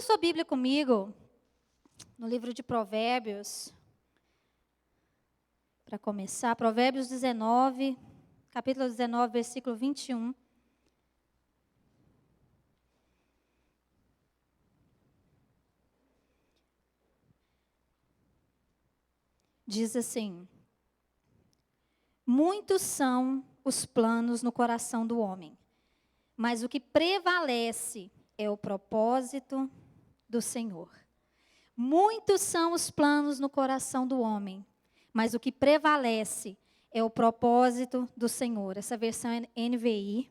Abra sua Bíblia comigo, no livro de Provérbios, para começar, Provérbios 19, capítulo 19, versículo 21. Diz assim: muitos são os planos no coração do homem, mas o que prevalece é o propósito do Senhor. Muitos são os planos no coração do homem, mas o que prevalece é o propósito do Senhor. Essa versão é NVI,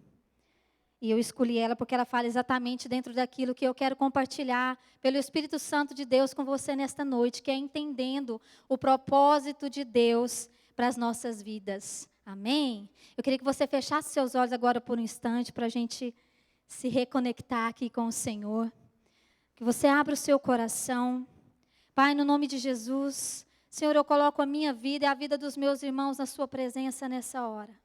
e eu escolhi ela porque ela fala exatamente dentro daquilo que eu quero compartilhar pelo Espírito Santo de Deus com você nesta noite, que é entendendo o propósito de Deus para as nossas vidas. Amém? Eu queria que você fechasse seus olhos agora por um instante para a gente se reconectar aqui com o Senhor. Que você abra o seu coração. Pai, no nome de Jesus, Senhor, eu coloco a minha vida e a vida dos meus irmãos na sua presença nessa hora.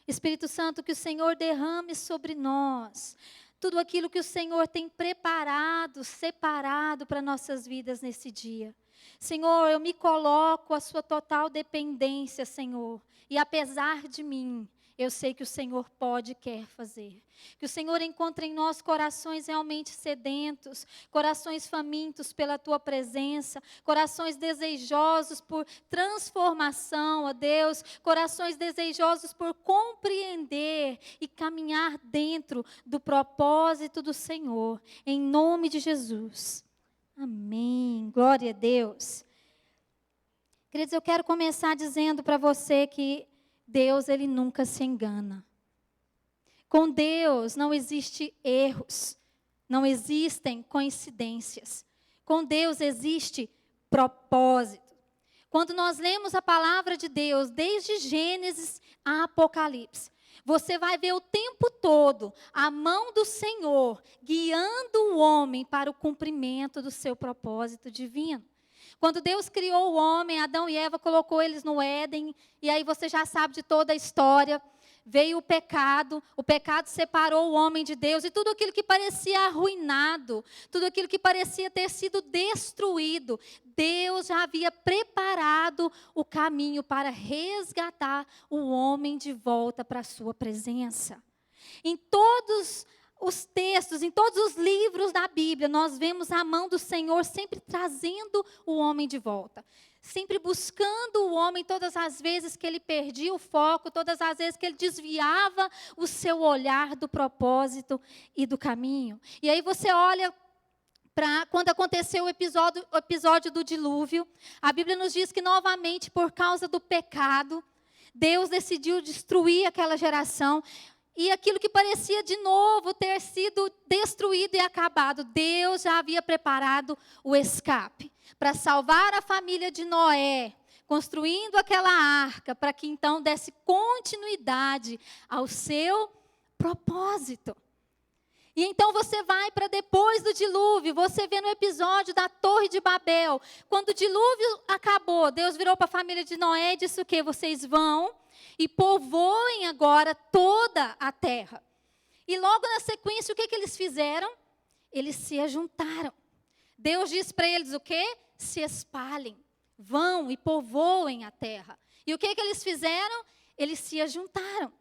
Espírito Santo, que o Senhor derrame sobre nós tudo aquilo que o Senhor tem preparado, separado para nossas vidas nesse dia. Senhor, eu me coloco à sua total dependência, Senhor. E apesar de mim, eu sei que o Senhor pode e quer fazer. Que o Senhor encontre em nós corações realmente sedentos, corações famintos pela Tua presença, corações desejosos por transformação, ó Deus, corações desejosos por compreender e caminhar dentro do propósito do Senhor, em nome de Jesus. Amém. Glória a Deus. Queridos, eu quero começar dizendo para você que Deus, Ele nunca se engana. Com Deus não existe erros, não existem coincidências. Com Deus existe propósito. Quando nós lemos a palavra de Deus, desde Gênesis a Apocalipse, você vai ver o tempo todo a mão do Senhor guiando o homem para o cumprimento do seu propósito divino. Quando Deus criou o homem, Adão e Eva, colocou eles no Éden, e aí você já sabe de toda a história. Veio o pecado separou o homem de Deus, e tudo aquilo que parecia arruinado, tudo aquilo que parecia ter sido destruído, Deus já havia preparado o caminho para resgatar o homem de volta para a sua presença. Em todos os textos, em todos os livros da Bíblia, nós vemos a mão do Senhor sempre trazendo o homem de volta. Sempre buscando o homem todas as vezes que ele perdia o foco, todas as vezes que ele desviava o seu olhar do propósito e do caminho. E aí você olha para quando aconteceu o episódio do dilúvio, a Bíblia nos diz que novamente, por causa do pecado, Deus decidiu destruir aquela geração. E aquilo que parecia de novo ter sido destruído e acabado, Deus já havia preparado o escape para salvar a família de Noé, construindo aquela arca para que então desse continuidade ao seu propósito. E então você vai para depois do dilúvio, você vê no episódio da Torre de Babel, quando o dilúvio acabou, Deus virou para a família de Noé e disse o quê? Vocês vão e povoem agora toda a terra. E logo na sequência, o que eles fizeram? Eles se ajuntaram. Deus disse para eles o quê? Se espalhem, vão e povoem a terra. E o que eles fizeram? Eles se ajuntaram.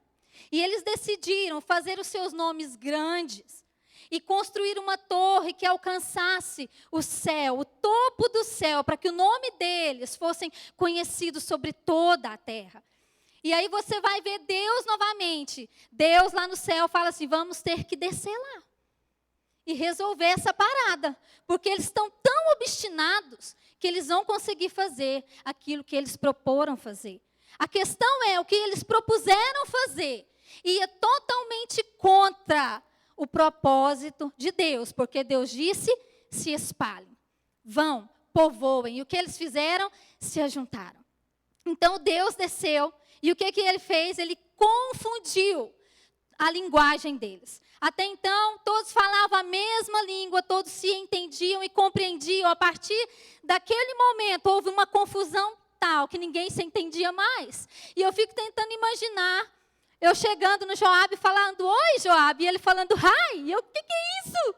E eles decidiram fazer os seus nomes grandes e construir uma torre que alcançasse o céu, o topo do céu, para que o nome deles fossem conhecidos sobre toda a terra. E aí você vai ver Deus novamente. Deus lá no céu fala assim, vamos ter que descer lá e resolver essa parada. Porque eles estão tão obstinados que eles vão conseguir fazer aquilo que eles proporam fazer. A questão é, o que eles propuseram fazer ia totalmente contra o propósito de Deus. Porque Deus disse, se espalhem, vão, povoem. E o que eles fizeram? Se ajuntaram. Então Deus desceu. E o que ele fez? Ele confundiu a linguagem deles. Até então, todos falavam a mesma língua, todos se entendiam e compreendiam. A partir daquele momento, houve uma confusão tal que ninguém se entendia mais. E eu fico tentando imaginar eu chegando no Joabe falando, oi Joabe, e ele falando, hi, e eu, o que é isso?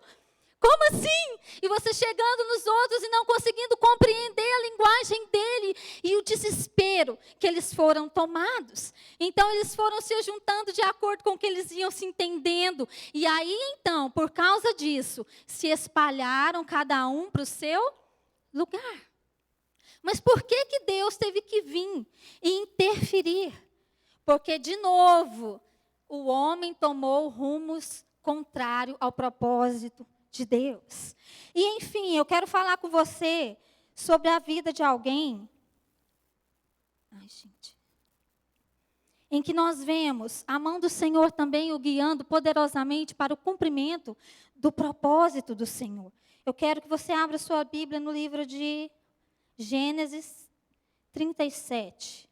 Como assim? E você chegando nos outros e não conseguindo compreender a linguagem dele, e o desespero que eles foram tomados. Então, eles foram se juntando de acordo com o que eles iam se entendendo. E aí, então, por causa disso, se espalharam cada um para o seu lugar. Mas por que que Deus teve que vir e interferir? Porque, de novo, o homem tomou rumos contrários ao propósito de Deus. E, enfim, eu quero falar com você sobre a vida de alguém. Ai, gente. Em que nós vemos a mão do Senhor também o guiando poderosamente para o cumprimento do propósito do Senhor. Eu quero que você abra sua Bíblia no livro de Gênesis 37.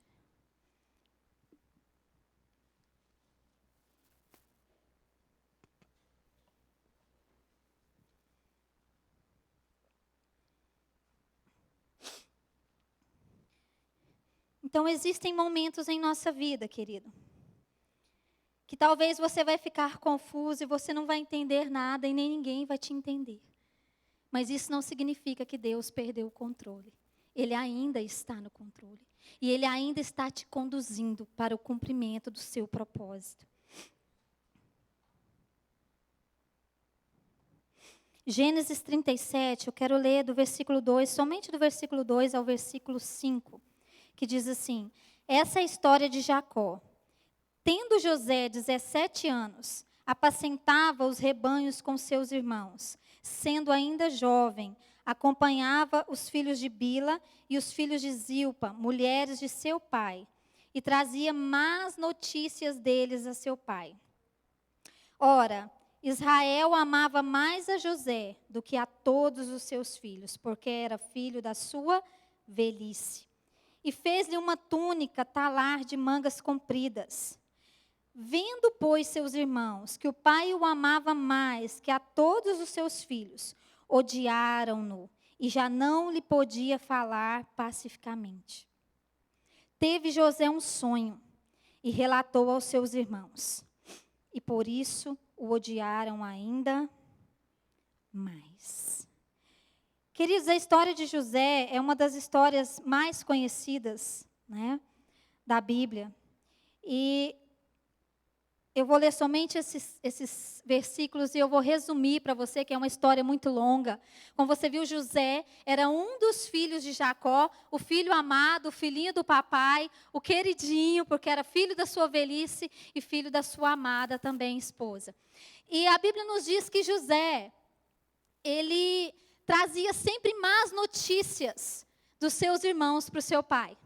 Então, existem momentos em nossa vida, querido, que talvez você vai ficar confuso e você não vai entender nada e nem ninguém vai te entender. Mas isso não significa que Deus perdeu o controle. Ele ainda está no controle. E Ele ainda está te conduzindo para o cumprimento do seu propósito. Gênesis 37, eu quero ler do versículo 2, somente do versículo 2 ao versículo 5. Que diz assim: essa é a história de Jacó. Tendo José 17 anos, apacentava os rebanhos com seus irmãos. Sendo ainda jovem, acompanhava os filhos de Bila e os filhos de Zilpa, mulheres de seu pai, e trazia más notícias deles a seu pai. Ora, Israel amava mais a José do que a todos os seus filhos, porque era filho da sua velhice. E fez-lhe uma túnica talar de mangas compridas. Vendo, pois, seus irmãos, que o pai o amava mais que a todos os seus filhos, odiaram-no, e já não lhe podia falar pacificamente. Teve José um sonho, e relatou aos seus irmãos, e por isso o odiaram ainda mais. Queridos, a história de José é uma das histórias mais conhecidas, né, da Bíblia. E eu vou ler somente esses versículos e eu vou resumir para você, que é uma história muito longa. Como você viu, José era um dos filhos de Jacó, o filho amado, o filhinho do papai, o queridinho, porque era filho da sua velhice e filho da sua amada também esposa. E a Bíblia nos diz que José, ele trazia sempre más notícias dos seus irmãos para o seu pai.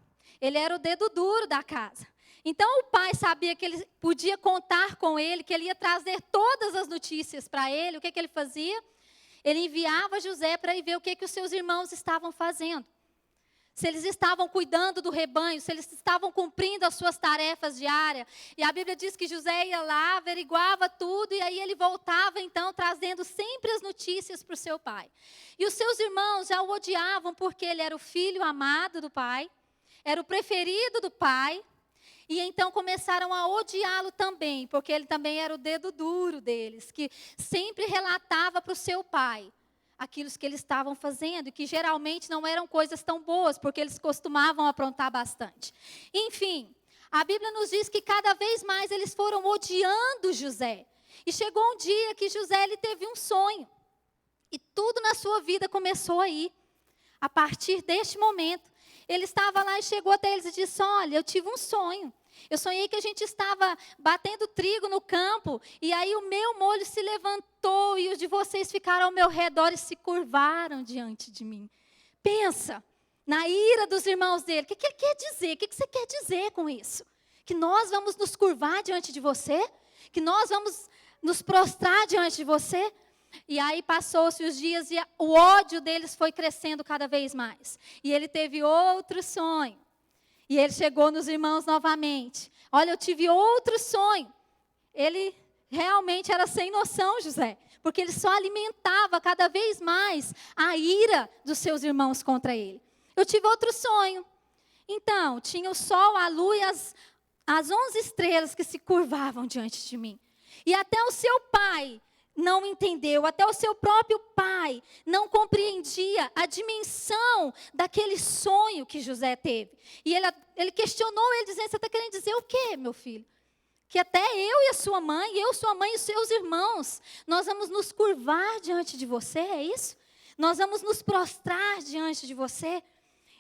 Ele era o dedo duro da casa. Então o pai sabia que ele podia contar com ele, que ele ia trazer todas as notícias para ele. O que ele fazia? Ele enviava José para ir ver o que os seus irmãos estavam fazendo. Se eles estavam cuidando do rebanho, se eles estavam cumprindo as suas tarefas diárias. E a Bíblia diz que José ia lá, averiguava tudo, e aí ele voltava, então, trazendo sempre as notícias para o seu pai. E os seus irmãos já o odiavam, porque ele era o filho amado do pai, era o preferido do pai, e então começaram a odiá-lo também, porque ele também era o dedo duro deles, que sempre relatava para o seu pai aquilo que eles estavam fazendo, e que geralmente não eram coisas tão boas, porque eles costumavam aprontar bastante. Enfim, a Bíblia nos diz que cada vez mais eles foram odiando José. E chegou um dia que José ele teve um sonho. E tudo na sua vida começou aí. A partir deste momento, ele estava lá e chegou até eles e disse: olha, eu tive um sonho. Eu sonhei que a gente estava batendo trigo no campo, e aí o meu molho se levantou, e os de vocês ficaram ao meu redor e se curvaram diante de mim. Pensa na ira dos irmãos dele. O que ele quer dizer? O que você quer dizer com isso? Que nós vamos nos curvar diante de você? Que nós vamos nos prostrar diante de você? E aí passou-se os dias e o ódio deles foi crescendo cada vez mais. E ele teve outro sonho. E ele chegou nos irmãos novamente. Olha, eu tive outro sonho. Ele realmente era sem noção, José. Porque ele só alimentava cada vez mais a ira dos seus irmãos contra ele. Eu tive outro sonho. Então, tinha o sol, a lua e as 11 estrelas que se curvavam diante de mim. E até o seu pai, não entendeu, até o seu próprio pai não compreendia a dimensão daquele sonho que José teve. E ele questionou ele, dizendo: você está querendo dizer o quê, meu filho? Que até eu e a sua mãe, sua mãe e os seus irmãos, nós vamos nos curvar diante de você, é isso? Nós vamos nos prostrar diante de você?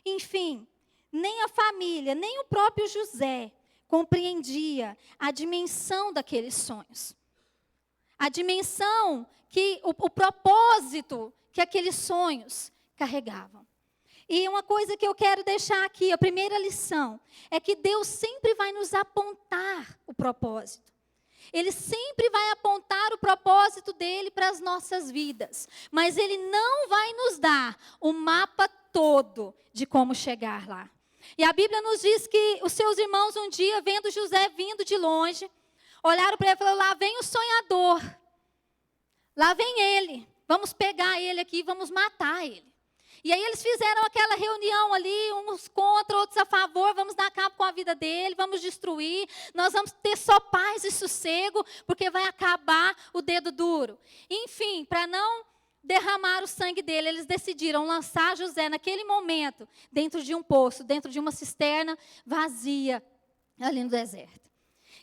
Enfim, nem a família, nem o próprio José compreendia a dimensão daqueles sonhos. A dimensão, o propósito que aqueles sonhos carregavam. E uma coisa que eu quero deixar aqui, a primeira lição, é que Deus sempre vai nos apontar o propósito. Ele sempre vai apontar o propósito dele para as nossas vidas. Mas ele não vai nos dar o mapa todo de como chegar lá. E a Bíblia nos diz que os seus irmãos um dia, vendo José vindo de longe, olharam para ele e falaram: lá vem o sonhador. Lá vem ele. Vamos pegar ele aqui e vamos matar ele. E aí eles fizeram aquela reunião ali, uns contra, outros a favor, vamos dar cabo com a vida dele, vamos destruir, nós vamos ter só paz e sossego, porque vai acabar o dedo duro. Enfim, para não derramar o sangue dele, eles decidiram lançar José naquele momento, dentro de um poço, dentro de uma cisterna vazia, ali no deserto.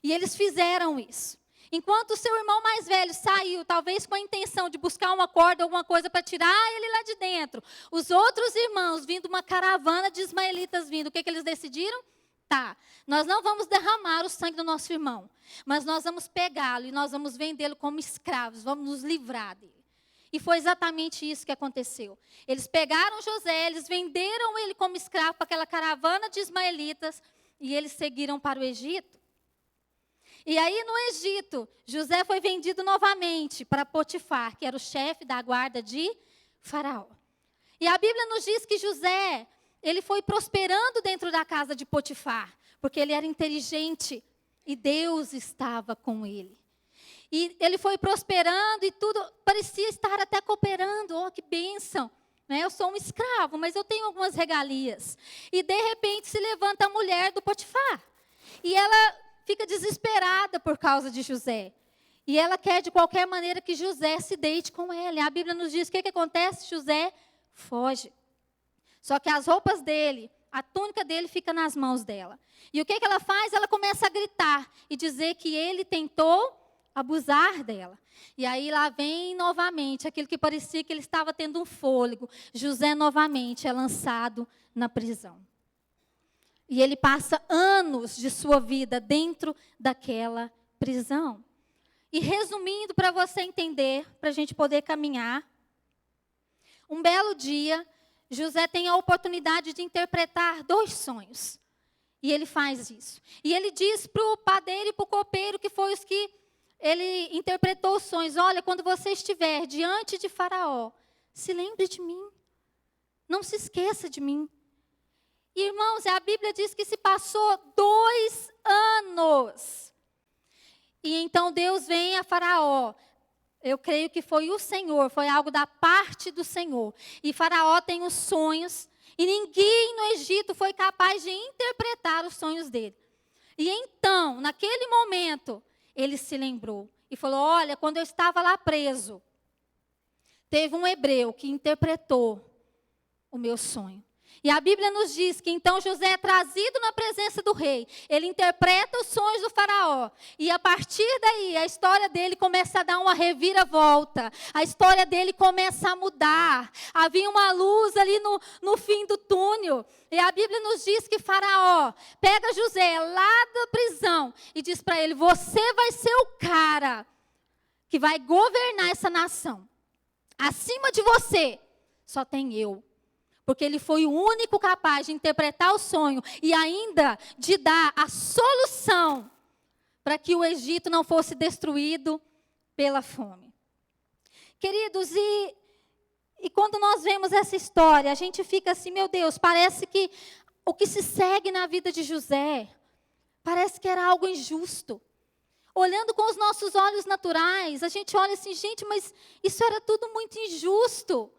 E eles fizeram isso. Enquanto o seu irmão mais velho saiu, talvez com a intenção de buscar uma corda, alguma coisa para tirar ele lá de dentro, os outros irmãos, vindo uma caravana de ismaelitas vindo, o que eles decidiram? Tá, nós não vamos derramar o sangue do nosso irmão, mas nós vamos pegá-lo e nós vamos vendê-lo como escravos, vamos nos livrar dele. E foi exatamente isso que aconteceu. Eles pegaram José, eles venderam ele como escravo para aquela caravana de ismaelitas e eles seguiram para o Egito. E aí no Egito, José foi vendido novamente para Potifar, que era o chefe da guarda de Faraó. E a Bíblia nos diz que José, ele foi prosperando dentro da casa de Potifar, porque ele era inteligente e Deus estava com ele. E ele foi prosperando e tudo parecia estar até cooperando. Oh, que bênção! Né? Eu sou um escravo, mas eu tenho algumas regalias. E de repente se levanta a mulher do Potifar. E ela fica desesperada por causa de José. E ela quer de qualquer maneira que José se deite com ela. E a Bíblia nos diz o que acontece? José foge. Só que as roupas dele, a túnica dele fica nas mãos dela. E o que ela faz? Ela começa a gritar e dizer que ele tentou abusar dela. E aí lá vem novamente aquilo que parecia que ele estava tendo um fôlego. José novamente é lançado na prisão. E ele passa anos de sua vida dentro daquela prisão. E resumindo, para você entender, para a gente poder caminhar, um belo dia, José tem a oportunidade de interpretar 2 sonhos. E ele faz isso. E ele diz para o padeiro e para o copeiro, que foi os que ele interpretou os sonhos: olha, quando você estiver diante de Faraó, se lembre de mim. Não se esqueça de mim. Irmãos, a Bíblia diz que se passou 2 anos. E então Deus vem a Faraó. Eu creio que foi o Senhor, foi algo da parte do Senhor. E Faraó tem os sonhos, e ninguém no Egito foi capaz de interpretar os sonhos dele. E então, naquele momento, ele se lembrou e falou: olha, quando eu estava lá preso, teve um hebreu que interpretou o meu sonho. E a Bíblia nos diz que então José é trazido na presença do rei. Ele interpreta os sonhos do faraó. E a partir daí, a história dele começa a dar uma reviravolta. A história dele começa a mudar. Havia uma luz ali no fim do túnel. E a Bíblia nos diz que Faraó pega José lá da prisão e diz para ele: você vai ser o cara que vai governar essa nação. Acima de você, só tem eu. Porque ele foi o único capaz de interpretar o sonho e ainda de dar a solução para que o Egito não fosse destruído pela fome. Queridos, e quando nós vemos essa história, a gente fica assim: meu Deus, parece que o que se segue na vida de José, parece que era algo injusto. Olhando com os nossos olhos naturais, a gente olha assim: gente, mas isso era tudo muito injusto.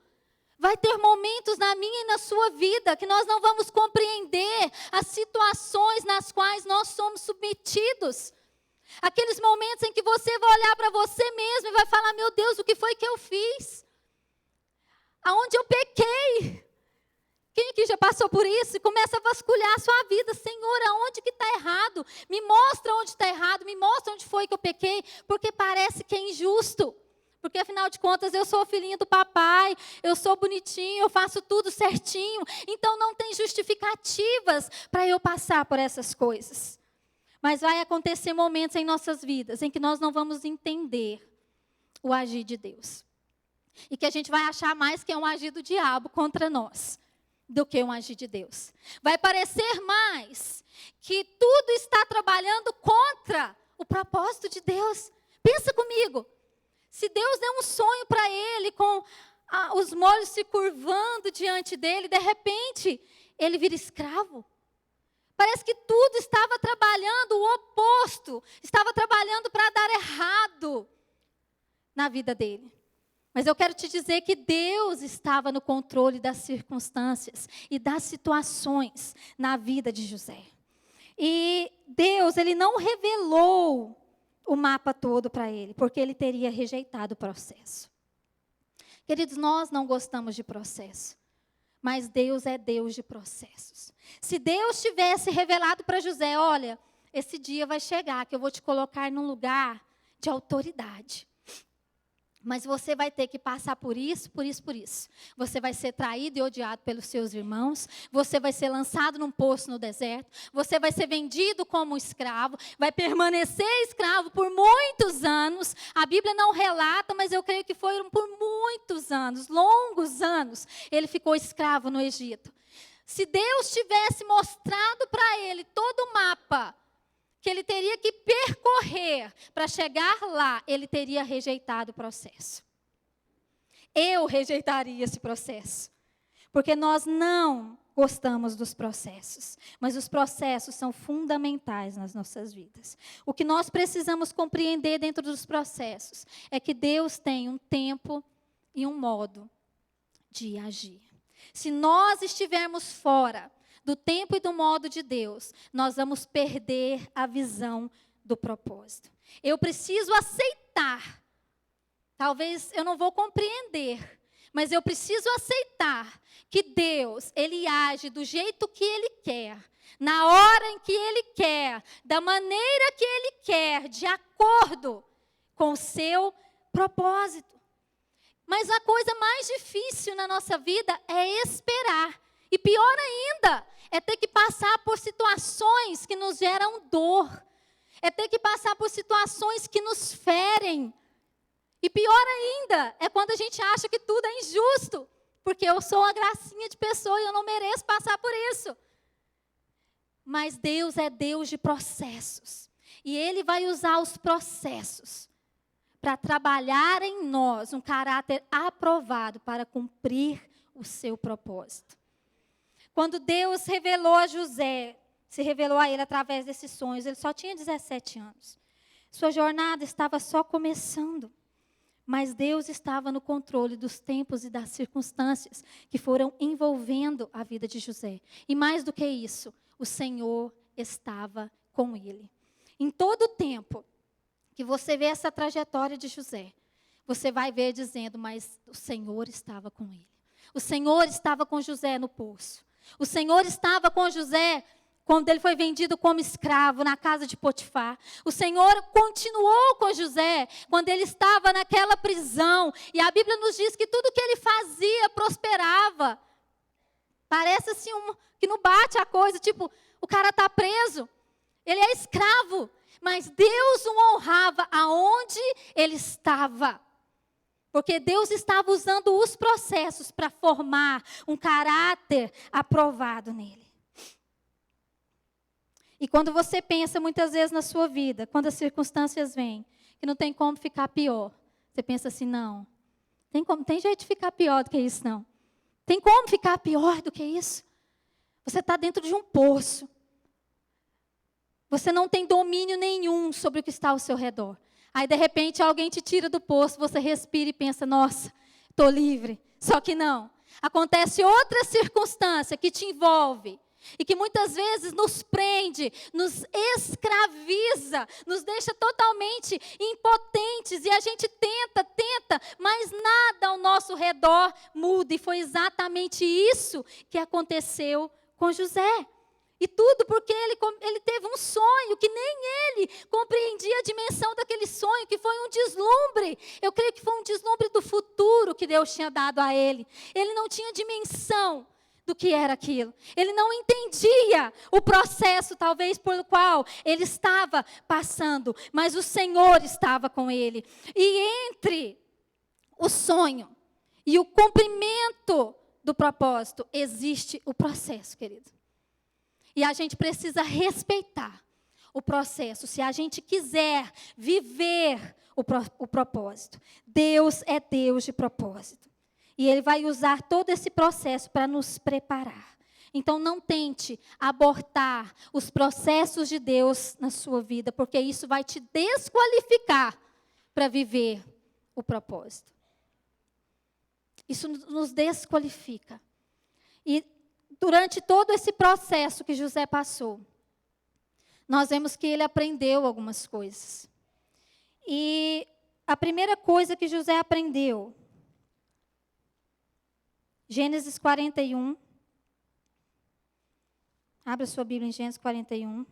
Vai ter momentos na minha e na sua vida que nós não vamos compreender as situações nas quais nós somos submetidos. Aqueles momentos em que você vai olhar para você mesmo e vai falar, meu Deus, o que foi que eu fiz? Aonde eu pequei? Quem aqui já passou por isso? E começa a vasculhar a sua vida. Senhor, aonde que está errado? Me mostra onde está errado, me mostra onde foi que eu pequei, porque parece que é injusto. Porque, afinal de contas, eu sou filhinha do papai, eu sou bonitinho, eu faço tudo certinho. Então, não tem justificativas para eu passar por essas coisas. Mas vai acontecer momentos em nossas vidas em que nós não vamos entender o agir de Deus. E que a gente vai achar mais que é um agir do diabo contra nós do que um agir de Deus. Vai parecer mais que tudo está trabalhando contra o propósito de Deus. Pensa comigo. Se Deus deu um sonho para ele, com os molhos se curvando diante dele, de repente, ele vira escravo. Parece que tudo estava trabalhando o oposto, estava trabalhando para dar errado na vida dele. Mas eu quero te dizer que Deus estava no controle das circunstâncias e das situações na vida de José. E Deus, ele não revelou o mapa todo para ele, porque ele teria rejeitado o processo. Queridos, nós não gostamos de processo, mas Deus é Deus de processos. Se Deus tivesse revelado para José, olha, esse dia vai chegar que eu vou te colocar num lugar de autoridade. Mas você vai ter que passar por isso, por isso, por isso. Você vai ser traído e odiado pelos seus irmãos. Você vai ser lançado num poço no deserto. Você vai ser vendido como escravo. Vai permanecer escravo por muitos anos. A Bíblia não relata, mas eu creio que foram por muitos anos, longos anos. Ele ficou escravo no Egito. Se Deus tivesse mostrado para ele todo o mapa que ele teria que percorrer para chegar lá, ele teria rejeitado o processo. Eu rejeitaria esse processo. Porque nós não gostamos dos processos. Mas os processos são fundamentais nas nossas vidas. O que nós precisamos compreender dentro dos processos é que Deus tem um tempo e um modo de agir. Se nós estivermos fora do tempo e do modo de Deus, nós vamos perder a visão do propósito. Eu preciso aceitar. Talvez eu não vou compreender, mas eu preciso aceitar que Deus, ele age do jeito que ele quer, na hora em que ele quer, da maneira que ele quer, de acordo com o seu propósito. Mas a coisa mais difícil na nossa vida é esperar. E pior ainda, é ter que passar por situações que nos geram dor. É ter que passar por situações que nos ferem. E pior ainda, é quando a gente acha que tudo é injusto. Porque eu sou uma gracinha de pessoa e eu não mereço passar por isso. Mas Deus é Deus de processos. E Ele vai usar os processos para trabalhar em nós um caráter aprovado para cumprir o seu propósito. Quando Deus revelou a José, se revelou a ele através desses sonhos, ele só tinha 17 anos. Sua jornada estava só começando. Mas Deus estava no controle dos tempos e das circunstâncias que foram envolvendo a vida de José. E mais do que isso, o Senhor estava com ele. Em todo o tempo que você vê essa trajetória de José, você vai ver dizendo, mas o Senhor estava com ele. O Senhor estava com José no poço. O Senhor estava com José quando ele foi vendido como escravo na casa de Potifar. O Senhor continuou com José quando ele estava naquela prisão. E a Bíblia nos diz que tudo que ele fazia prosperava. Parece assim que não bate a coisa, tipo, o cara está preso, ele é escravo. Mas Deus o honrava aonde ele estava. Porque Deus estava usando os processos para formar um caráter aprovado nele. E quando você pensa muitas vezes na sua vida, quando as circunstâncias vêm, que não tem como ficar pior, você pensa assim, não, tem jeito de ficar pior do que isso, não. Tem como ficar pior do que isso? Você está dentro de um poço. Você não tem domínio nenhum sobre o que está ao seu redor. Aí, de repente, alguém te tira do poço, você respira e pensa, nossa, estou livre. Só que não. Acontece outra circunstância que te envolve. e que muitas vezes nos prende, nos escraviza, nos deixa totalmente impotentes, e a gente tenta, mas nada ao nosso redor muda. E foi exatamente isso que aconteceu com José. E tudo porque ele teve um sonho que nem ele compreendia a dimensão daquele sonho, que foi um deslumbre. Eu creio que foi um deslumbre do futuro que Deus tinha dado a ele. Ele não tinha dimensão do que era aquilo. Ele não entendia o processo, talvez, pelo qual ele estava passando, mas o Senhor estava com ele. E entre o sonho e o cumprimento do propósito, existe o processo, querido. E a gente precisa respeitar o processo, se a gente quiser viver o propósito. Deus é Deus de propósito. E Ele vai usar todo esse processo para nos preparar. Então, não tente abortar os processos de Deus na sua vida, porque isso vai te desqualificar para viver o propósito. Isso nos desqualifica. E durante todo esse processo que José passou, nós vemos que ele aprendeu algumas coisas. E a primeira coisa que José aprendeu, Gênesis 41. Abra sua Bíblia em Gênesis 41,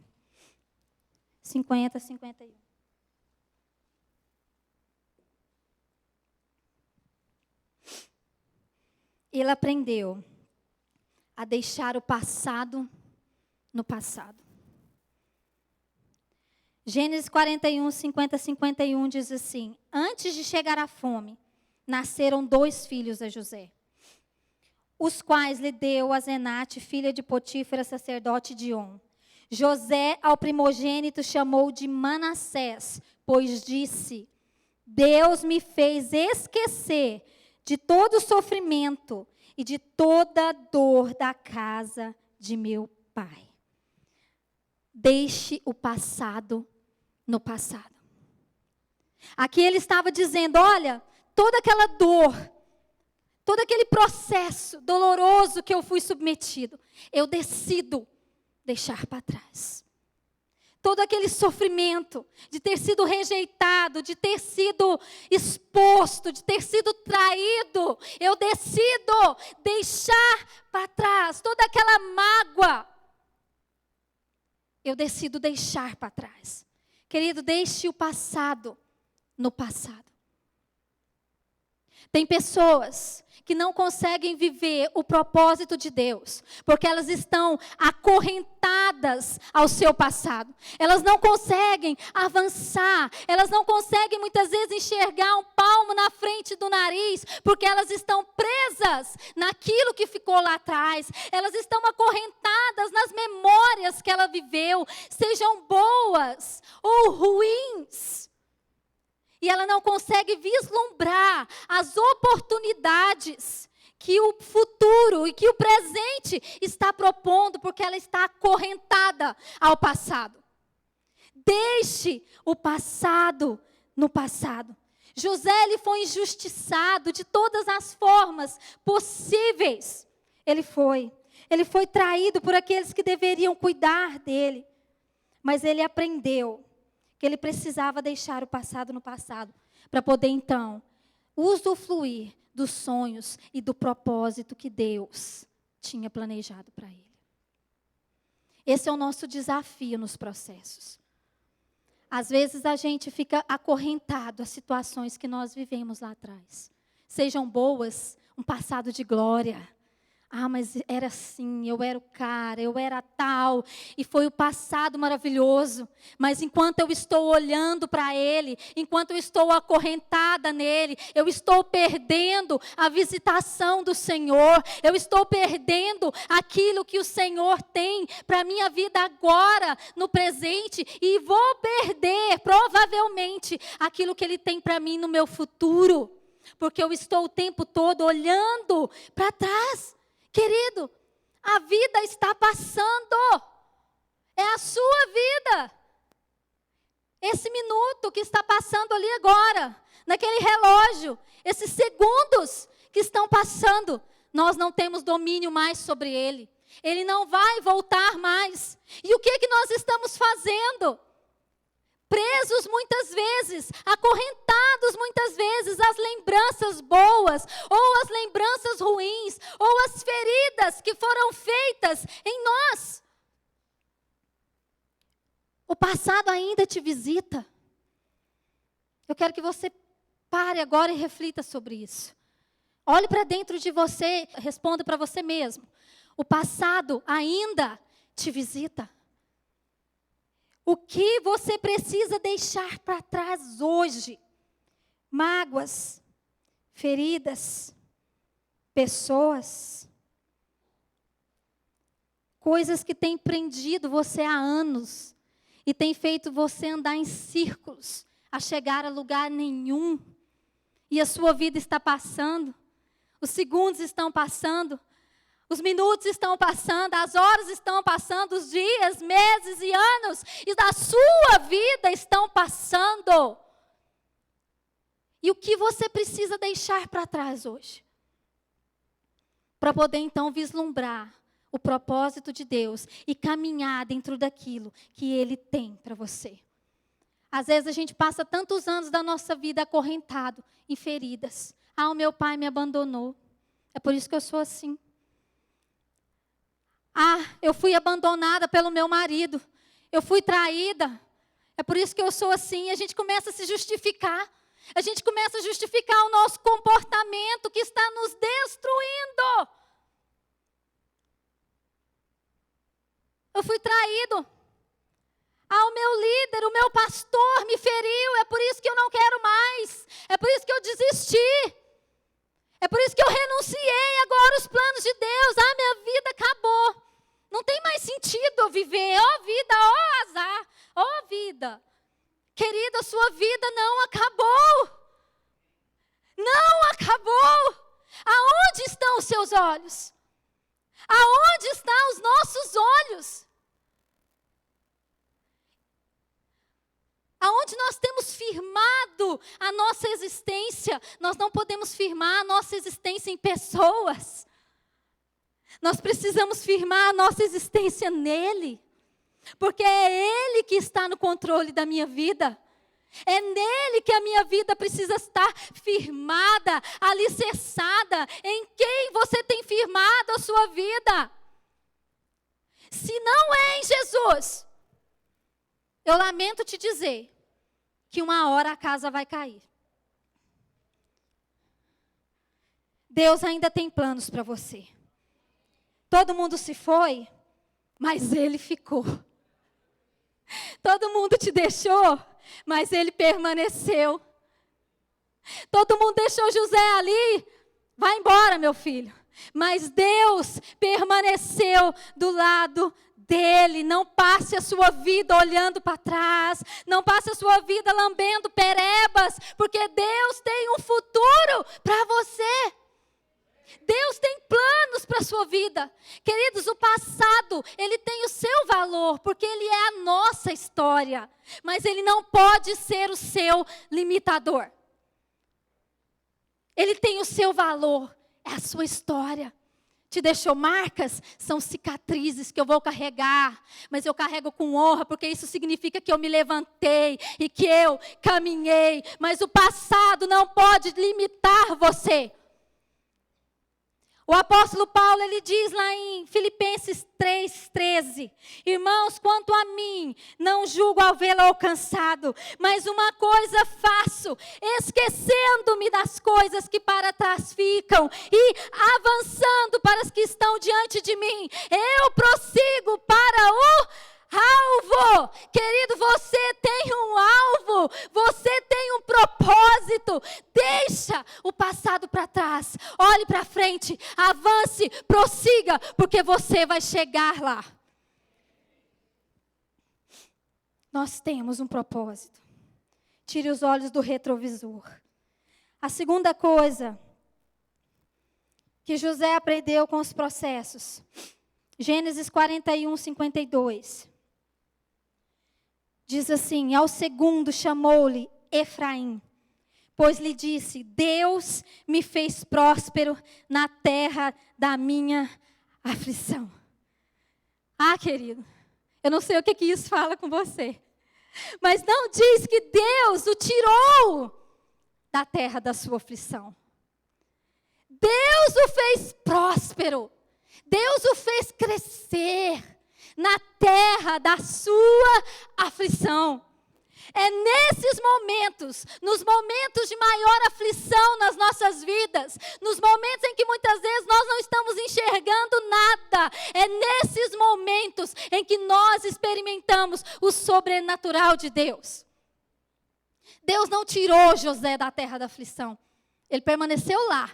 50 a 51. Ele aprendeu a deixar o passado no passado. Gênesis 41, 50 a 51 diz assim: antes de chegar a fome, nasceram 2 filhos a José, os quais lhe deu Asenate, filha de Potífera, sacerdote de On. José, ao primogênito, chamou de Manassés, pois disse: Deus me fez esquecer de todo o sofrimento e de toda a dor da casa de meu pai. Deixe o passado no passado. Aqui ele estava dizendo: olha, toda aquela dor, todo aquele processo doloroso que eu fui submetido, eu decido deixar para trás. Todo aquele sofrimento de ter sido rejeitado, de ter sido exposto, de ter sido traído, eu decido deixar para trás. Toda aquela mágoa, eu decido deixar para trás. Querido, deixe o passado no passado. Tem pessoas que não conseguem viver o propósito de Deus, porque elas estão acorrentadas ao seu passado. Elas não conseguem avançar, elas não conseguem muitas vezes enxergar um palmo na frente do nariz, porque elas estão presas naquilo que ficou lá atrás. Elas estão acorrentadas nas memórias que ela viveu, sejam boas ou ruins. E ela não consegue vislumbrar as oportunidades que o futuro e que o presente está propondo, porque ela está acorrentada ao passado. Deixe o passado no passado. José, ele foi injustiçado de todas as formas possíveis. Ele foi traído por aqueles que deveriam cuidar dele. Mas ele aprendeu que ele precisava deixar o passado no passado, para poder então usufruir dos sonhos e do propósito que Deus tinha planejado para ele. Esse é o nosso desafio nos processos. Às vezes a gente fica acorrentado a situações que nós vivemos lá atrás. Sejam boas, um passado de glória. Ah, mas era assim, eu era o cara, eu era tal, e foi o passado maravilhoso. Mas enquanto eu estou olhando para ele, enquanto eu estou acorrentada nele, eu estou perdendo a visitação do Senhor, eu estou perdendo aquilo que o Senhor tem para a minha vida agora, no presente, e vou perder, provavelmente, aquilo que Ele tem para mim no meu futuro, porque eu estou o tempo todo olhando para trás. Querido, a vida está passando. É a sua vida. Esse minuto que está passando ali agora, naquele relógio, esses segundos que estão passando, nós não temos domínio mais sobre ele. Ele não vai voltar mais. E o que nós estamos fazendo? Presos muitas vezes, acorrentados muitas vezes às lembranças boas, ou às lembranças ruins, ou às feridas que foram feitas em nós. O passado ainda te visita. Eu quero que você pare agora e reflita sobre isso. Olhe para dentro de você, responda para você mesmo. O passado ainda te visita. O que você precisa deixar para trás hoje? Mágoas, feridas, pessoas, coisas que têm prendido você há anos e têm feito você andar em círculos, a chegar a lugar nenhum. E a sua vida está passando, os segundos estão passando, os minutos estão passando, as horas estão passando, os dias, meses e anos, e da sua vida estão passando. E o que você precisa deixar para trás hoje? Para poder então vislumbrar o propósito de Deus e caminhar dentro daquilo que Ele tem para você. Às vezes a gente passa tantos anos da nossa vida acorrentado em feridas. O meu pai me abandonou. É por isso que eu sou assim. Eu fui abandonada pelo meu marido. Eu fui traída. É por isso que eu sou assim. A gente começa a se justificar. A gente começa a justificar o nosso comportamento que está nos destruindo. Eu fui traído. O meu líder, o meu pastor me feriu. É por isso que eu não quero mais. É por isso que eu desisti. É por isso que eu renunciei agora aos planos de Deus. Minha vida acabou. Não tem mais sentido eu viver. Vida, azar, vida. Querida, a sua vida não acabou. Não acabou. Aonde estão os seus olhos? Aonde estão os nossos olhos? Aonde nós temos firmado a nossa existência, nós não podemos firmar a nossa existência em pessoas. Nós precisamos firmar a nossa existência nele. Porque é Ele que está no controle da minha vida. É nele que a minha vida precisa estar firmada, alicerçada. Em quem você tem firmado a sua vida? Se não é em Jesus, eu lamento te dizer que uma hora a casa vai cair. Deus ainda tem planos para você. Todo mundo se foi, mas Ele ficou. Todo mundo te deixou, mas Ele permaneceu. Todo mundo deixou José ali, vai embora, meu filho. Mas Deus permaneceu do lado dele. Não passe a sua vida olhando para trás. Não passe a sua vida lambendo perebas. Porque Deus tem um futuro para você. Deus tem planos para a sua vida. Queridos, o passado, ele tem o seu valor. Porque ele é a nossa história. Mas ele não pode ser o seu limitador. Ele tem o seu valor. É a sua história. Te deixou marcas? São cicatrizes que eu vou carregar. Mas eu carrego com honra, porque isso significa que eu me levantei e que eu caminhei. Mas o passado não pode limitar você. O apóstolo Paulo, ele diz lá em Filipenses 3,13: Irmãos, quanto a mim, não julgo havê-lo alcançado, mas uma coisa faço, esquecendo-me das coisas que para trás ficam e avançando para as que estão diante de mim, eu prossigo para o alvo. Querido, você tem um alvo, você tem um propósito. Deixa o passado para trás, olhe para frente, avance, prossiga, porque você vai chegar lá. Nós temos um propósito. Tire os olhos do retrovisor. A segunda coisa que José aprendeu com os processos, Gênesis 41, 52. Diz assim: ao segundo chamou-lhe Efraim, pois lhe disse: Deus me fez próspero na terra da minha aflição. Ah, querido, eu não sei o que isso fala com você. Mas não diz que Deus o tirou da terra da sua aflição. Deus o fez próspero. Deus o fez crescer na terra da sua aflição. É nesses momentos, nos momentos de maior aflição nas nossas vidas, nos momentos em que muitas vezes nós não estamos enxergando nada, é nesses momentos em que nós experimentamos o sobrenatural de Deus. Deus não tirou José da terra da aflição, ele permaneceu lá,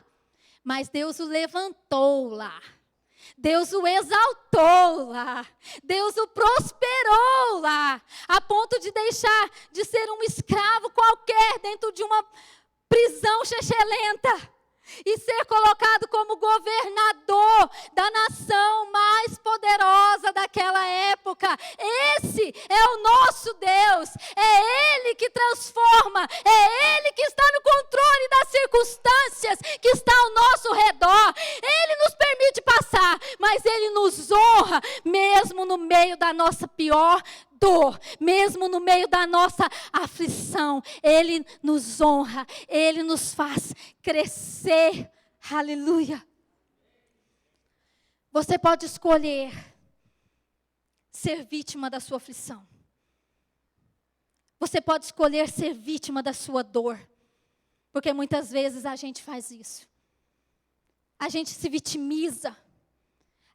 mas Deus o levantou lá. Deus o exaltou lá, Deus o prosperou lá, a ponto de deixar de ser um escravo qualquer dentro de uma prisão chechelenta e ser colocado como governador da nação mais poderosa daquela época. Esse é o nosso Deus, é Ele que transforma, é Ele que está no controle das circunstâncias que está ao nosso redor. Ele nos permite passar, mas Ele nos honra mesmo no meio da nossa pior dor, mesmo no meio da nossa aflição. Ele nos honra, Ele nos faz crescer. Aleluia. Você pode escolher ser vítima da sua aflição. Você pode escolher ser vítima da sua dor. Porque muitas vezes a gente faz isso. A gente se vitimiza.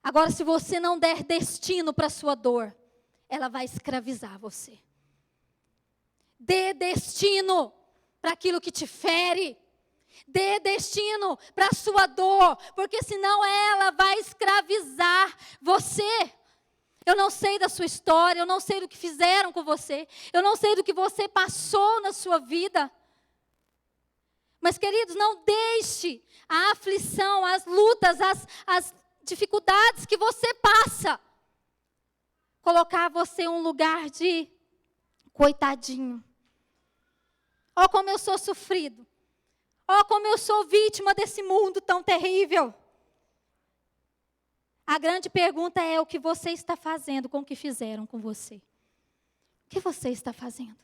Agora, se você não der destino para a sua dor, ela vai escravizar você. Dê destino para aquilo que te fere. Dê destino para a sua dor, porque senão ela vai escravizar você. Eu não sei da sua história, eu não sei do que fizeram com você, eu não sei do que você passou na sua vida. Mas, queridos, não deixe a aflição, as lutas, as dificuldades que você passa colocar você em um lugar de coitadinho. Ó, como eu sou sofrido. Ó, como eu sou vítima desse mundo tão terrível. A grande pergunta é o que você está fazendo com o que fizeram com você. O que você está fazendo?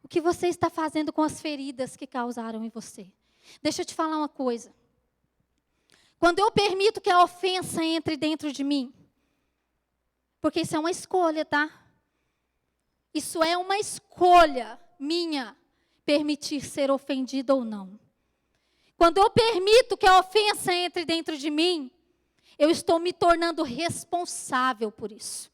O que você está fazendo com as feridas que causaram em você? Deixa eu te falar uma coisa. Quando eu permito que a ofensa entre dentro de mim, porque isso é uma escolha, tá? Isso é uma escolha minha, permitir ser ofendida ou não. Quando eu permito que a ofensa entre dentro de mim, eu estou me tornando responsável por isso.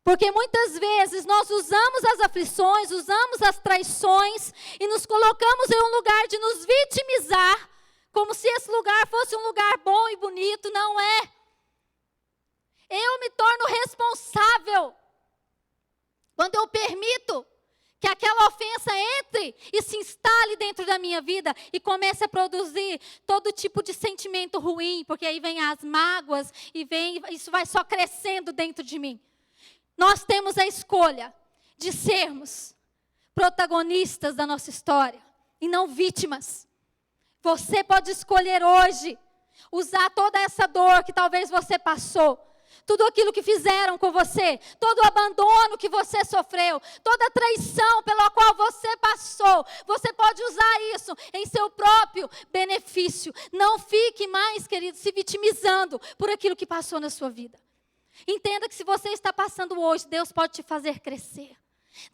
Porque muitas vezes nós usamos as aflições, usamos as traições e nos colocamos em um lugar de nos vitimizar, como se esse lugar fosse um lugar bom e bonito. Não é. Eu me torno responsável quando eu permito que aquela ofensa entre e se instale dentro da minha vida e comece a produzir todo tipo de sentimento ruim, porque aí vem as mágoas e isso vai só crescendo dentro de mim. Nós temos a escolha de sermos protagonistas da nossa história e não vítimas. Você pode escolher hoje usar toda essa dor que talvez você passou, tudo aquilo que fizeram com você, todo o abandono que você sofreu, toda a traição pela qual você passou, você pode usar isso em seu próprio benefício. Não fique mais, querido, se vitimizando por aquilo que passou na sua vida. Entenda que se você está passando hoje, Deus pode te fazer crescer.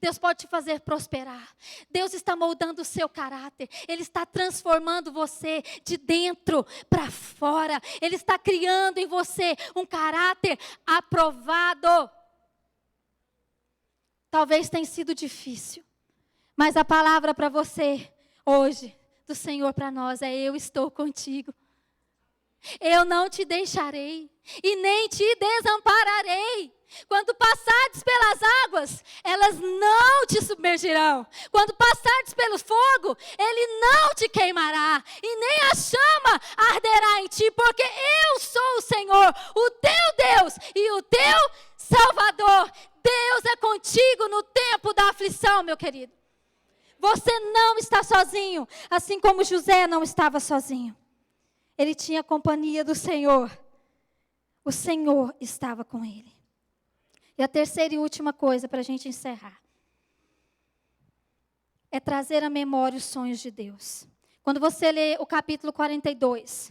Deus pode te fazer prosperar. Deus está moldando o seu caráter. Ele está transformando você de dentro para fora. Ele está criando em você um caráter aprovado. Talvez tenha sido difícil, mas a palavra para você hoje, do Senhor para nós, é: eu estou contigo. Eu não te deixarei e nem te desampararei. Quando passares pelas águas, elas não te submergirão. Quando passares pelo fogo, ele não te queimará. E nem a chama arderá em ti, porque eu sou o Senhor, o teu Deus e o teu Salvador. Deus é contigo no tempo da aflição, meu querido. Você não está sozinho, assim como José não estava sozinho. ele tinha a companhia do Senhor. O Senhor estava com ele. E a terceira e última coisa para a gente encerrar é trazer à memória os sonhos de Deus. Quando você lê o capítulo 42,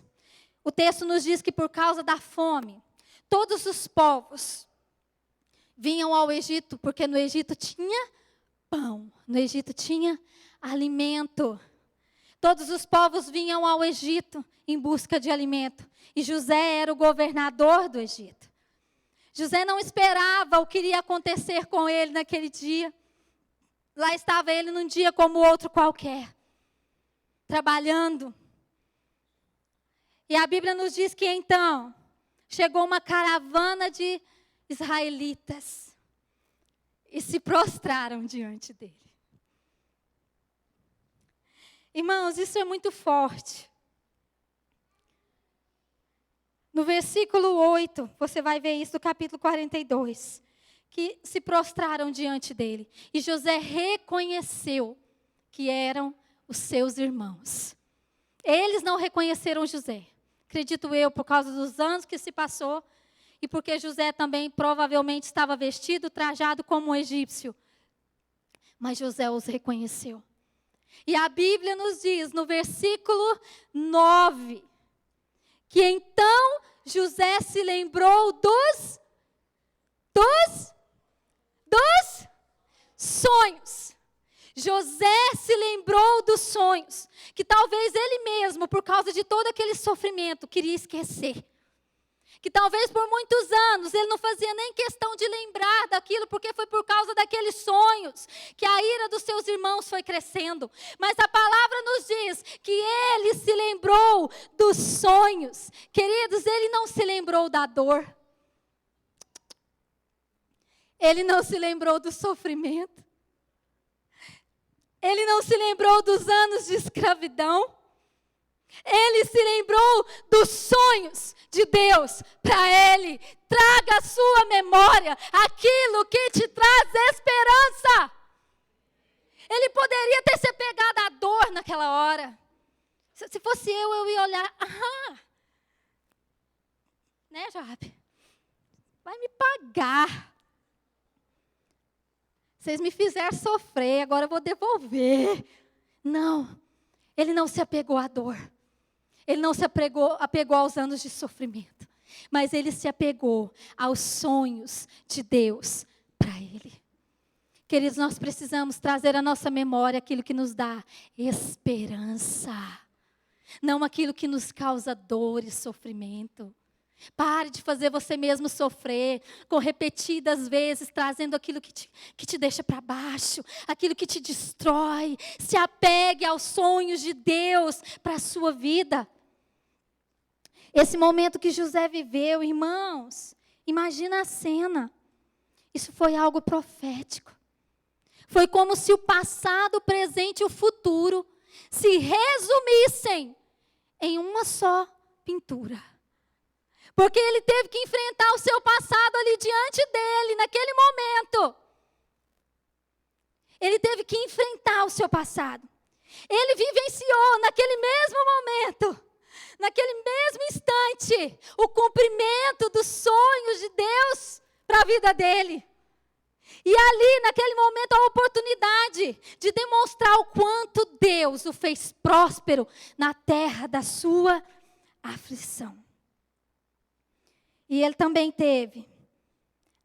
o texto nos diz que por causa da fome, todos os povos vinham ao Egito, porque no Egito tinha pão, no Egito tinha alimento. Todos os povos vinham ao Egito em busca de alimento. E José era o governador do Egito. José não esperava o que iria acontecer com ele naquele dia. Lá estava ele num dia como outro qualquer, trabalhando. E a Bíblia nos diz que então chegou uma caravana de israelitas e se prostraram diante dele. Irmãos, isso é muito forte. No versículo 8, você vai ver isso do capítulo 42. Que se prostraram diante dele. E José reconheceu que eram os seus irmãos. Eles não reconheceram José. Acredito eu, por causa dos anos que se passou. E porque José também provavelmente estava vestido, trajado como um egípcio. Mas José os reconheceu. E a Bíblia nos diz, no versículo 9, que então José se lembrou dos sonhos. José se lembrou dos sonhos, que talvez ele mesmo, por causa de todo aquele sofrimento, queria esquecer. Que talvez por muitos anos ele não fazia nem questão de lembrar daquilo, porque foi por causa daqueles sonhos que a ira dos seus irmãos foi crescendo. Mas a palavra nos diz que ele se lembrou dos sonhos. Queridos, ele não se lembrou da dor. Ele não se lembrou do sofrimento. Ele não se lembrou dos anos de escravidão. Ele se lembrou dos sonhos de Deus para ele. Traga à sua memória aquilo que te traz esperança. Ele poderia ter se apegado à dor naquela hora. Se fosse eu ia olhar. Né, Joab? Vai me pagar. Vocês me fizeram sofrer, agora eu vou devolver. Não, ele não se apegou à dor. Ele não se apegou aos anos de sofrimento. Mas ele se apegou aos sonhos de Deus para ele. Queridos, nós precisamos trazer à nossa memória aquilo que nos dá esperança. Não aquilo que nos causa dor e sofrimento. Pare de fazer você mesmo sofrer, com repetidas vezes, trazendo aquilo que te deixa para baixo, aquilo que te destrói. Se apegue aos sonhos de Deus para a sua vida. Esse momento que José viveu, irmãos, imagina a cena. Isso foi algo profético. Foi como se o passado, o presente e o futuro se resumissem em uma só pintura. Porque ele teve que enfrentar o seu passado ali diante dele, naquele momento. Ele teve que enfrentar o seu passado. Ele vivenciou naquele mesmo momento, naquele mesmo instante, o cumprimento dos sonhos de Deus para a vida dele. E ali, naquele momento, a oportunidade de demonstrar o quanto Deus o fez próspero na terra da sua aflição. E ele também teve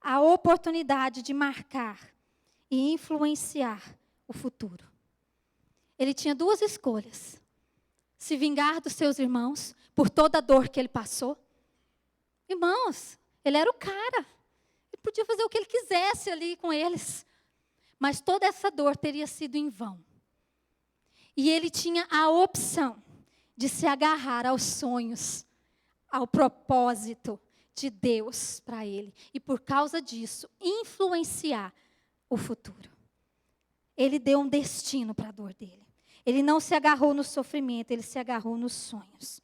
a oportunidade de marcar e influenciar o futuro. Ele tinha duas escolhas: se vingar dos seus irmãos por toda a dor que ele passou. Irmãos, ele era o cara. Ele podia fazer o que ele quisesse ali com eles. Mas toda essa dor teria sido em vão. E ele tinha a opção de se agarrar aos sonhos, ao propósito de Deus para ele. E por causa disso, influenciar o futuro. Ele deu um destino para a dor dele. Ele não se agarrou no sofrimento, ele se agarrou nos sonhos.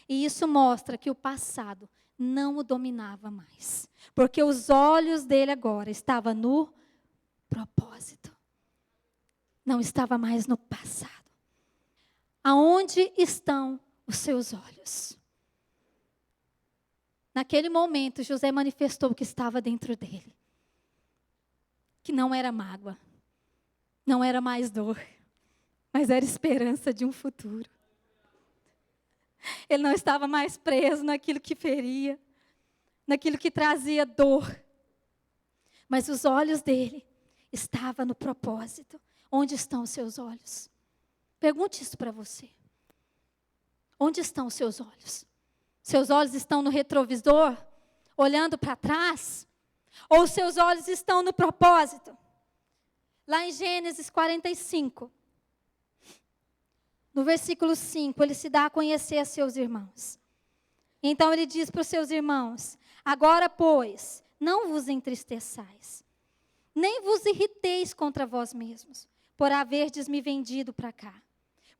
E isso mostra que o passado não o dominava mais. Porque os olhos dele agora estavam no propósito. Não estava mais no passado. Aonde estão os seus olhos? Naquele momento, José manifestou o que estava dentro dele. Que não era mágoa, não era mais dor, mas era esperança de um futuro. Ele não estava mais preso naquilo que feria, naquilo que trazia dor. Mas os olhos dele estavam no propósito. Onde estão os seus olhos? Pergunte isso para você. Onde estão os seus olhos? Seus olhos estão no retrovisor, olhando para trás? Ou seus olhos estão no propósito? Lá em Gênesis 45, no versículo 5, ele se dá a conhecer a seus irmãos. Então ele diz para os seus irmãos: agora, pois, não vos entristeçais, nem vos irriteis contra vós mesmos, por haverdes me vendido para cá.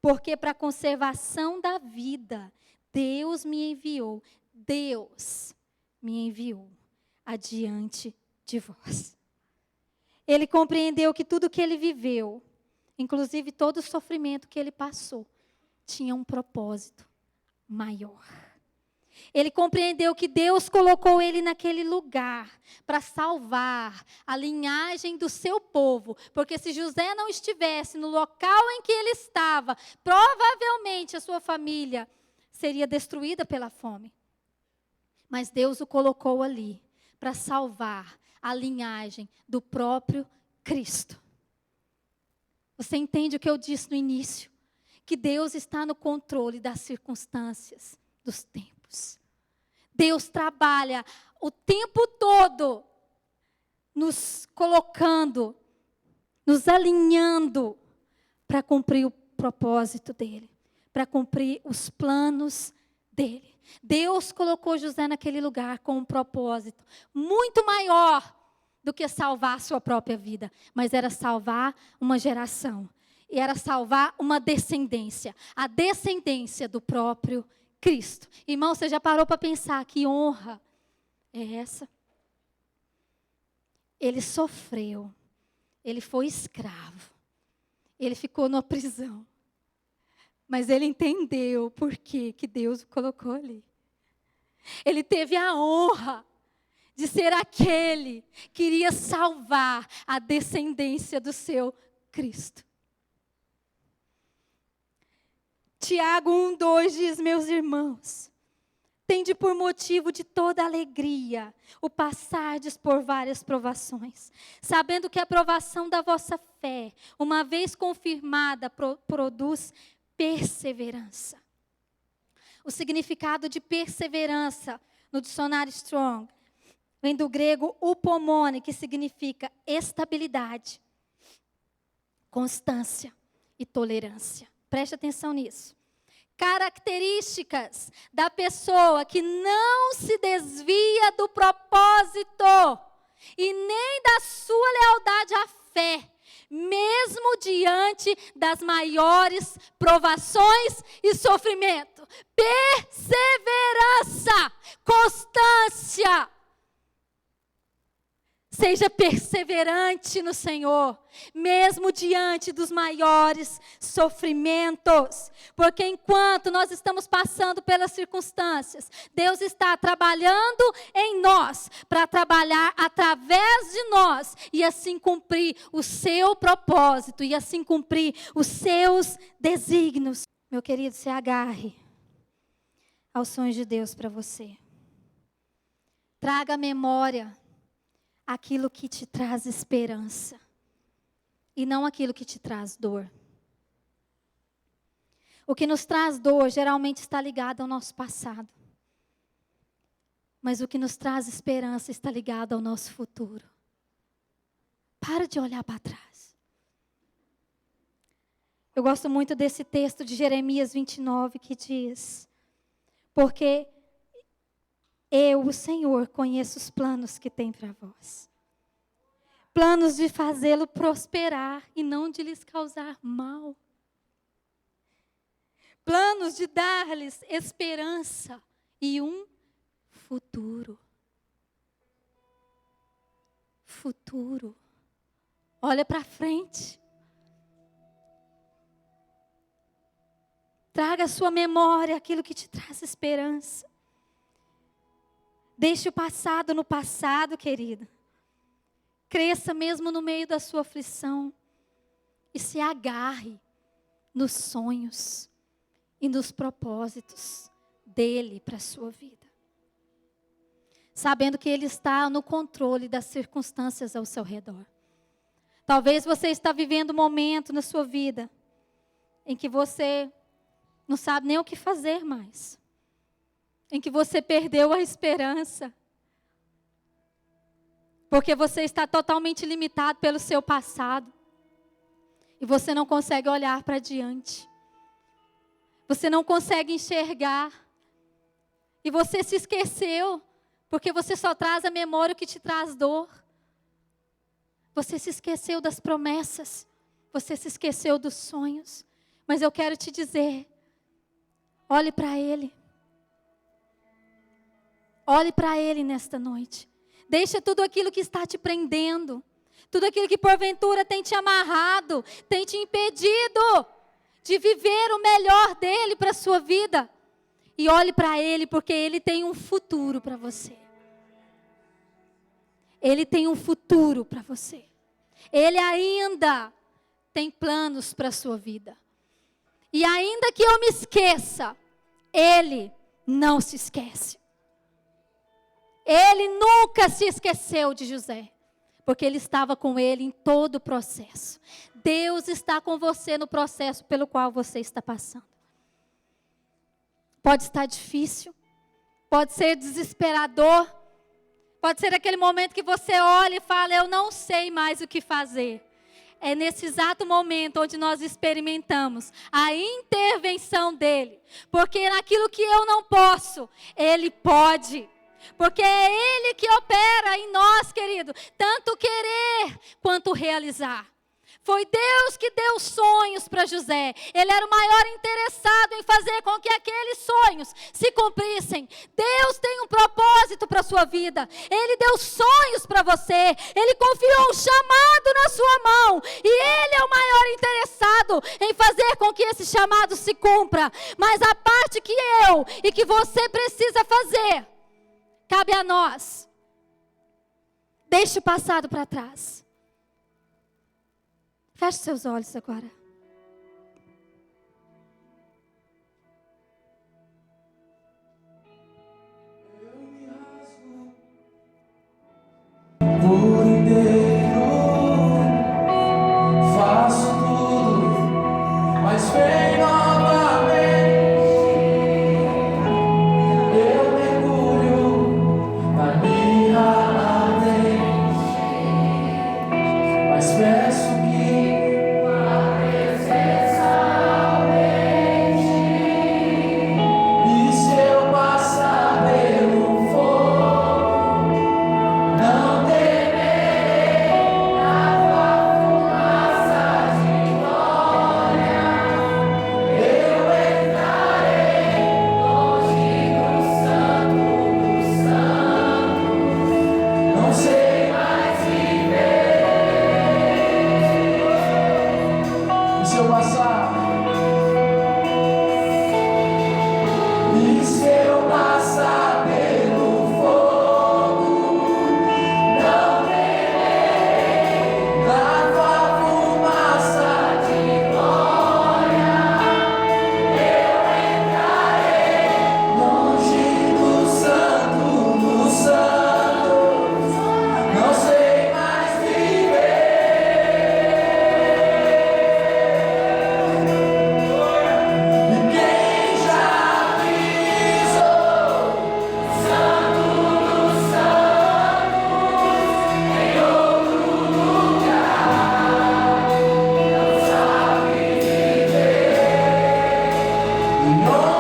Porque para a conservação da vida, Deus me enviou adiante de vós. Ele compreendeu que tudo que ele viveu, inclusive todo o sofrimento que ele passou, tinha um propósito maior. Ele compreendeu que Deus colocou ele naquele lugar para salvar a linhagem do seu povo. Porque se José não estivesse no local em que ele estava, provavelmente a sua família seria destruída pela fome. Mas Deus o colocou ali para salvar a linhagem do próprio Cristo. Você entende o que eu disse no início? Que Deus está no controle das circunstâncias, dos tempos. Deus trabalha o tempo todo nos colocando, nos alinhando para cumprir o propósito dele, para cumprir os planos dele. Deus colocou José naquele lugar com um propósito muito maior do que salvar a sua própria vida, mas era salvar uma geração, e era salvar uma descendência, a descendência do próprio Cristo. Irmão, você já parou para pensar que honra é essa? Ele sofreu, ele foi escravo, ele ficou numa prisão, mas ele entendeu por que Deus o colocou ali. Ele teve a honra de ser aquele que iria salvar a descendência do seu Cristo. Tiago 1:2 diz: meus irmãos, tende por motivo de toda alegria o passardes por várias provações, sabendo que a provação da vossa fé, uma vez confirmada, produz perseverança. O significado de perseverança no dicionário Strong vem do grego upomone, que significa estabilidade, constância e tolerância. Preste atenção nisso. Características da pessoa que não se desvia do propósito e nem da sua lealdade à fé, mesmo diante das maiores provações e sofrimento. Perseverança, constância. Seja perseverante no Senhor, mesmo diante dos maiores sofrimentos. Porque enquanto nós estamos passando pelas circunstâncias, Deus está trabalhando em nós, para trabalhar através de nós, e assim cumprir o seu propósito, e assim cumprir os seus desígnios. Meu querido, se agarre aos sonhos de Deus para você. Traga à memória aquilo que te traz esperança e não aquilo que te traz dor. O que nos traz dor geralmente está ligado ao nosso passado. Mas o que nos traz esperança está ligado ao nosso futuro. Para de olhar para trás. Eu gosto muito desse texto de Jeremias 29 que diz: porque eu, o Senhor, conheço os planos que tem para vós. Planos de fazê-lo prosperar e não de lhes causar mal. Planos de dar-lhes esperança e um futuro. Futuro. Olha para frente. Traga à sua memória aquilo que te traz esperança. Deixe o passado no passado, querido. Cresça mesmo no meio da sua aflição. E se agarre nos sonhos e nos propósitos dele para a sua vida. Sabendo que ele está no controle das circunstâncias ao seu redor. Talvez você está vivendo um momento na sua vida em que você não sabe nem o que fazer mais. Em que você perdeu a esperança. Porque você está totalmente limitado pelo seu passado. E você não consegue olhar para diante. Você não consegue enxergar. E você se esqueceu. Porque você só traz à memória o que te traz dor. Você se esqueceu das promessas. Você se esqueceu dos sonhos. Mas eu quero te dizer. Olhe para Ele. Olhe para Ele nesta noite. Deixa tudo aquilo que está te prendendo. Tudo aquilo que porventura tem te amarrado. Tem te impedido de viver o melhor dEle para a sua vida. E olhe para Ele, porque Ele tem um futuro para você. Ele tem um futuro para você. Ele ainda tem planos para a sua vida. E ainda que eu me esqueça, Ele não se esquece. Ele nunca se esqueceu de José. Porque Ele estava com ele em todo o processo. Deus está com você no processo pelo qual você está passando. Pode estar difícil, pode ser desesperador, pode ser aquele momento que você olha e fala, eu não sei mais o que fazer. É nesse exato momento onde nós experimentamos a intervenção dEle. Porque naquilo que eu não posso, Ele pode. Porque é Ele que opera em nós, querido, tanto querer quanto realizar. Foi Deus que deu sonhos para José. Ele era o maior interessado em fazer com que aqueles sonhos se cumprissem. Deus tem um propósito para a sua vida. Ele deu sonhos para você. Ele confiou um chamado na sua mão. E Ele é o maior interessado em fazer com que esse chamado se cumpra. Mas a parte que eu e que você precisa fazer, cabe a nós. Deixe o passado para trás. Feche seus olhos agora. Por inteiro faço tudo, mas vem novamente. Eu mergulho na minha ardente, mas peço que no